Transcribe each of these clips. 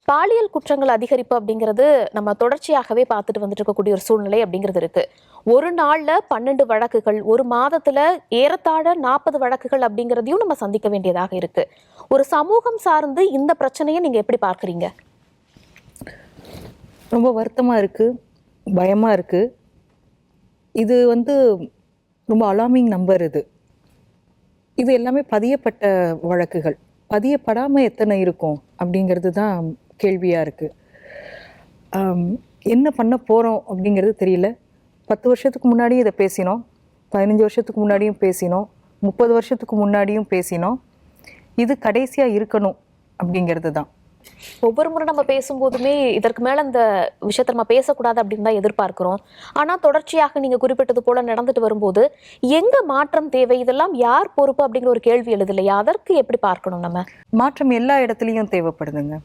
பாலியல் குற்றங்கள் அதிகரிப்பு அப்படிங்கிறது நம்ம தொடர்ச்சியாகவே பார்த்துட்டு வந்துட்டு இருக்கக்கூடிய ஒரு சூழ்நிலை அப்படிங்கிறது இருக்கு. ஒரு நாள்ல 12 வழக்குகள், ஒரு மாதத்துல ஏறத்தாழ 40 வழக்குகள் அப்படிங்கிறதையும் நம்ம சந்திக்க வேண்டியதாக இருக்கு. ஒரு சமூகம் சார்ந்து இந்த பிரச்சனையை நீங்க எப்படி பார்க்குறீங்க? ரொம்ப வருத்தமா இருக்கு, பயமா இருக்கு. இது ரொம்ப அலார்மிங் நம்பர் இது. இது எல்லாமே பதியப்பட்ட வழக்குகள். பதியப்படாமல் எத்தனை இருக்கும் அப்படிங்கிறது தான் கேள்வியாக இருக்குது. என்ன பண்ண போகிறோம் அப்படிங்கிறது தெரியல. 10 வருஷத்துக்கு முன்னாடியும் இதை பேசினோம், 15 வருஷத்துக்கு முன்னாடியும் பேசினோம், 30 வருஷத்துக்கு முன்னாடியும் பேசினோம். இது கடைசியாக இருக்கணும் அப்படிங்கிறது தான். ஒவ்வொரு முறை நம்ம பேசும்போதுமே இதற்கு மேல இந்த விஷயத்த நம்ம பேசக்கூடாது அப்படின்னு தான் எதிர்பார்க்கிறோம். ஆனா தொடர்ச்சியாக நீங்க குறிப்பிட்டது போல நடந்துட்டு வரும்போது எங்க மாற்றம் தேவை, இதெல்லாம் யார் பொறுப்பு அப்படிங்கிற ஒரு கேள்வி எழுது இல்லையா? அதற்கு எப்படி பார்க்கணும்? நம்ம மாற்றம் எல்லா இடத்துலையும் தேவைப்படுதுங்க.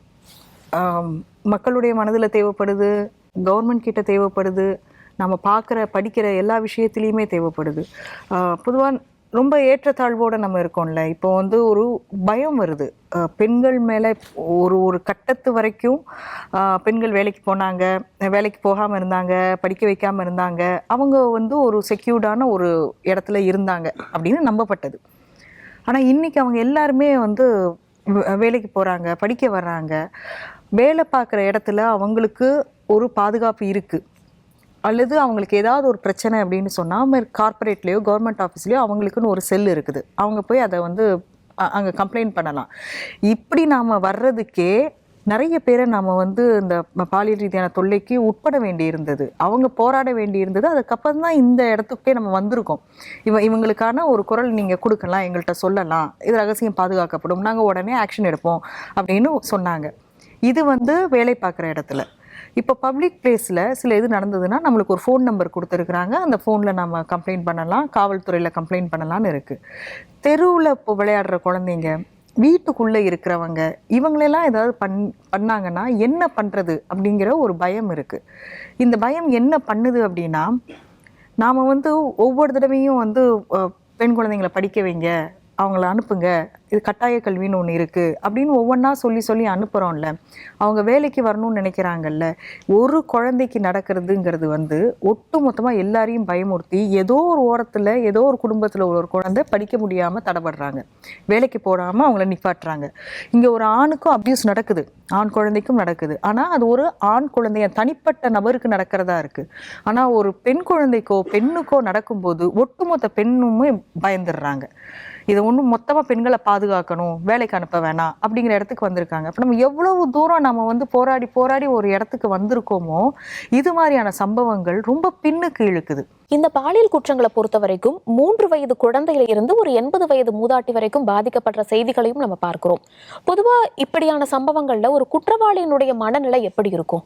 மக்களுடைய மனதில் தேவைப்படுது, கவர்மெண்ட் கிட்ட தேவைப்படுது, நம்ம பார்க்குற படிக்கிற எல்லா விஷயத்துலையுமே தேவைப்படுது. பொதுவாக ரொம்ப ஏற்றத்தாழ்வோடு நம்ம இருக்கோம்ல. இப்போ ஒரு பயம் வருது பெண்கள் மேலே. ஒரு கட்டத்து வரைக்கும் பெண்கள் வேலைக்கு போனாங்க, வேலைக்கு போகாமல் இருந்தாங்க, படிக்க வைக்காமல் இருந்தாங்க, அவங்க ஒரு செக்யூர்டான ஒரு இடத்துல இருந்தாங்க அப்படின்னு நம்பப்பட்டது. ஆனால் இன்றைக்கி அவங்க எல்லாருமே வேலைக்கு போகிறாங்க, படிக்க வர்றாங்க. வேலை பார்க்குற இடத்துல அவங்களுக்கு ஒரு பாதுகாப்பு இருக்குது. அல்லது அவங்களுக்கு ஏதாவது ஒரு பிரச்சனை அப்படின்னு சொன்னால் கார்ப்பரேட்லேயோ கவர்மெண்ட் ஆஃபீஸ்லேயோ அவங்களுக்குன்னு ஒரு செல் இருக்குது. அவங்க போய் அதை அங்கே கம்ப்ளைண்ட் பண்ணலாம். இப்படி நாம் வர்றதுக்கே நிறைய பேரை நாம் இந்த பாலியல் ரீதியான தொல்லைக்கு உட்பட வேண்டி இருந்தது, அவங்க போராட வேண்டி இருந்தது. அதுக்கப்புறம் தான் இந்த இடத்துக்கே நம்ம வந்திருக்கோம். இவங்களுக்கான ஒரு குரல் நீங்கள் கொடுக்கலாம், எங்கள்கிட்ட சொல்லலாம், இது ரகசியம் பாதுகாக்கப்படும், நாங்கள் உடனே ஆக்ஷன் எடுப்போம் அப்படின்னு சொன்னாங்க. இது வேலை பார்க்குற இடத்துல. இப்போ பப்ளிக் பிளேஸில் சில இது நடந்ததுன்னா நம்மளுக்கு ஒரு ஃபோன் நம்பர் கொடுத்துருக்குறாங்க, அந்த ஃபோனில் நம்ம கம்ப்ளைண்ட் பண்ணலாம், காவல்துறையில் கம்ப்ளைண்ட் பண்ணலான்னு இருக்குது. தெருவில் இப்போ விளையாடுற குழந்தைங்க, வீட்டுக்குள்ளே இருக்கிறவங்க, இவங்களெல்லாம் ஏதாவது பண்ணாங்கன்னா என்ன பண்ணுறது அப்படிங்கிற ஒரு பயம் இருக்குது. இந்த பயம் என்ன பண்ணுது அப்படின்னா, நாம் ஒவ்வொரு தடவையும் பெண் குழந்தைங்களை படிக்க வைங்க, அவங்கள அனுப்புங்க, இது கட்டாய கல்வின்னு ஒன்று இருக்குது அப்படின்னு ஒவ்வொன்றா சொல்லி அனுப்புகிறோம்ல. அவங்க வேலைக்கு வரணும்னு நினைக்கிறாங்கல்ல. ஒரு குழந்தைக்கு நடக்கிறதுங்கிறது ஒட்டு மொத்தமாக எல்லாரையும் பயமுறுத்தி ஏதோ ஒரு ஓரத்தில் ஏதோ ஒரு குடும்பத்தில் ஒரு குழந்தை படிக்க முடியாமல் தடைபடுறாங்க, வேலைக்கு போடாமல் அவங்கள நிப்பாட்டுறாங்க. இங்கே ஒரு ஆணுக்கும் அப்யூஸ் நடக்குது, ஆண் குழந்தைக்கும் நடக்குது. ஆனால் அது ஒரு ஆண் குழந்தைய தனிப்பட்ட நபருக்கு நடக்கிறதா இருக்குது. ஆனால் ஒரு பெண் குழந்தைக்கோ பெண்ணுக்கோ நடக்கும்போது ஒட்டுமொத்த பெண்ணுமே பயந்துடுறாங்க. இதை மொத்தமாக பெண்களை பாதுகாக்கணும், வேலைக்கு அனுப்ப வேணாம் அப்படிங்கிற இடத்துக்கு வந்திருக்காங்க. அப்போ நம்ம எவ்வளவு தூரம் நம்ம போராடி ஒரு இடத்துக்கு வந்திருக்கோமோ, இது மாதிரியான சம்பவங்கள் ரொம்ப பின்னுக்கு இழுக்குது. இந்த பாலியல் குற்றங்களை பொறுத்த வரைக்கும் 3 வயது குழந்தையில இருந்து ஒரு 80 வயது மூதாட்டி வரைக்கும் பாதிக்கப்படுற செய்திகளையும் நம்ம பார்க்கிறோம். பொதுவா இப்படியான சம்பவங்கள்ல ஒரு குற்றவாளியினுடைய மனநிலை எப்படி இருக்கும்?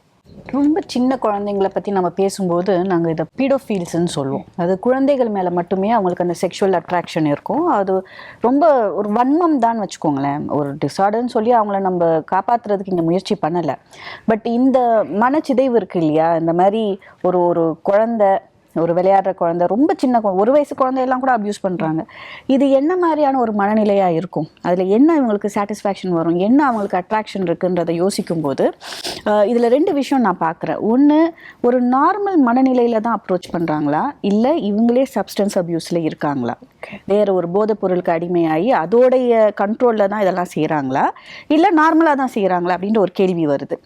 ரொம்ப சின்ன குழந்தைங்களை பற்றி நம்ம பேசும்போது நாங்கள் இதை பீடோஃபீல்ஸ்ன்னு சொல்லுவோம். அது குழந்தைகள் மேலே மட்டுமே அவங்களுக்கு அந்த செக்ஷுவல் அட்ராக்ஷன் இருக்கும். அது ரொம்ப ஒரு வன்மம் தான் வச்சுக்கோங்களேன். ஒரு டிஸார்டர்னு சொல்லி அவங்கள நம்ம காப்பாற்றுறதுக்கு இங்கே முயற்சி பண்ணலை. பட் இந்த மனச்சிதைவு இருக்கு இல்லையா, இந்த மாதிரி ஒரு குழந்தை, ஒரு விளையாடுற குழந்தை, ரொம்ப சின்ன 1 வயசு குழந்தையெல்லாம் கூட அப்யூஸ் பண்ணுறாங்க. இது என்ன மாதிரியான ஒரு மனநிலையாக இருக்கும்? அதில் என்ன இவங்களுக்கு சாட்டிஸ்ஃபேக்ஷன் வரும், என்ன அவங்களுக்கு அட்ராக்ஷன் இருக்குன்றதை யோசிக்கும் போது இதில் 2 விஷயம் நான் பார்க்குறேன். ஒன்று, ஒரு நார்மல் மனநிலையில் தான் அப்ரோச் பண்ணுறாங்களா, இல்லை இவங்களே சப்ஸ்டன்ஸ் அப்யூஸில் இருக்காங்களா, வேறு ஒரு போதைப் பொருளுக்கு அடிமையாகி அதோடைய கண்ட்ரோலில் தான் இதெல்லாம் செய்கிறாங்களா, இல்லை நார்மலாக தான் செய்கிறாங்களா அப்படின்ற ஒரு கேள்வி வருது.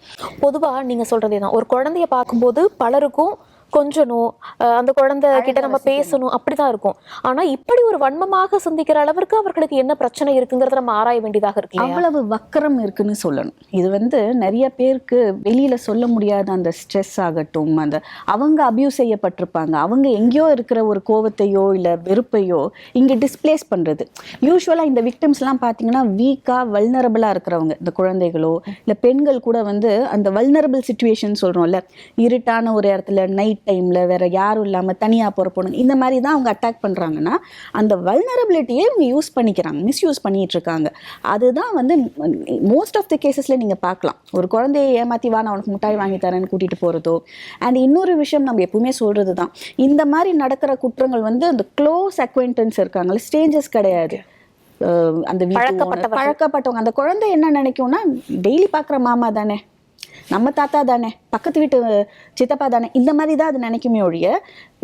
பொதுவாக நீங்கள் சொல்கிறதே தான். ஒரு குழந்தைய பார்க்கும்போது பலருக்கும் கொஞ்சணும், அந்த குழந்தை கிட்ட நம்ம பேசணும், அப்படிதான் இருக்கும். ஆனா இப்படி ஒரு வன்மமாக சிந்திக்கிற அளவிற்கு அவர்களுக்கு என்ன பிரச்சனை இருக்குங்கிறத நம்ம ஆராய வேண்டியதாக இருக்கு. அவ்வளவு வக்கரம் இருக்குன்னு சொல்லணும். இது நிறைய பேருக்கு வெளியில சொல்ல முடியாத அந்த ஸ்ட்ரெஸ் ஆகட்டும், அந்த அவங்க அபியூஸ் செய்யப்பட்டிருப்பாங்க, அவங்க எங்கேயோ இருக்கிற ஒரு கோவத்தையோ இல்லை வெறுப்பையோ இங்கே டிஸ்பிளேஸ் பண்றது. யூஸ்வலா இந்த விக்டிம்ஸ்லாம் பார்த்தீங்கன்னா வீக்கா வல்னரபிளா இருக்கிறவங்க, இந்த குழந்தைகளோ இல்லை பெண்கள் கூட அந்த வல்னரபிள் சிச்சுவேஷன் சொல்றோம்ல, இருட்டான ஒரு இடத்துல நைட் டைம்ல வேற யாரும் இல்லாம தனியா போற பொண்ணு, இந்த மாதிரி தான் அவங்க அட்டாக் பண்றாங்கன்னா அந்த வல்னரபிலிட்டியை இவங்க யூஸ் பண்ணிக்கிறாங்க, மிஸ்யூஸ் பண்ணிட்டு இருக்காங்க. அதுதான் மோஸ்ட் ஆஃப் த கேசஸ்ல நீங்க பார்க்கலாம். ஒரு குழந்தையை ஏமாத்தி வா நான் உனக்கு முட்டாய் வாங்கி தரேன்னு கூட்டிட்டு போறதோ. அண்ட் இன்னொரு விஷயம் நம்ம எப்பவுமே சொல்றது தான், இந்த மாதிரி நடக்கிற குற்றங்கள் அந்த க்ளோஸ் அக்வைண்டன்ஸ் இருக்காங்கல்ல, ஸ்ட்ரேஞ்சர்ஸ் கிடையாது. அந்த பழக்கப்பட்டவங்க, அந்த குழந்தை என்ன நினைக்கும்னா டெய்லி பார்க்குற மாமா தானே, நம்ம தாத்தா தானே, பக்கத்து வீட்டு சித்தப்பா தானே, இந்த மாதிரி தான் அது நினைக்குமே ஒழிய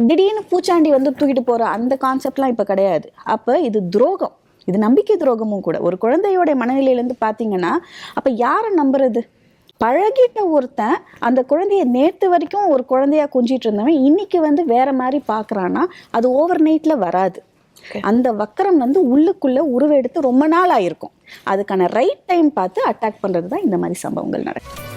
திடீர்னு பூச்சாண்டி வந்து தூக்கிட்டு போகிற அந்த கான்செப்ட்லாம் இப்போ கிடையாது. அப்போ இது துரோகம், இது நம்பிக்கை துரோகமும் கூட. ஒரு குழந்தையோட மனநிலையிலேருந்து பார்த்தீங்கன்னா அப்போ யாரை நம்புறது? பழகிட்ட ஒருத்தன் அந்த குழந்தைய நேற்று வரைக்கும் ஒரு குழந்தையா கொஞ்சிட்டு இருந்தவன் இன்னைக்கு வந்து வேற மாதிரி பார்க்குறான்னா அது ஓவர் நைட்ல வராது. அந்த வக்கரம் வந்து உள்ளுக்குள்ள உருவெடுத்து ரொம்ப நாள் ஆயிருக்கும். அதுக்கான ரைட் டைம் பார்த்து அட்டாக் பண்றது தான் இந்த மாதிரி சம்பவங்கள் நடக்கும்.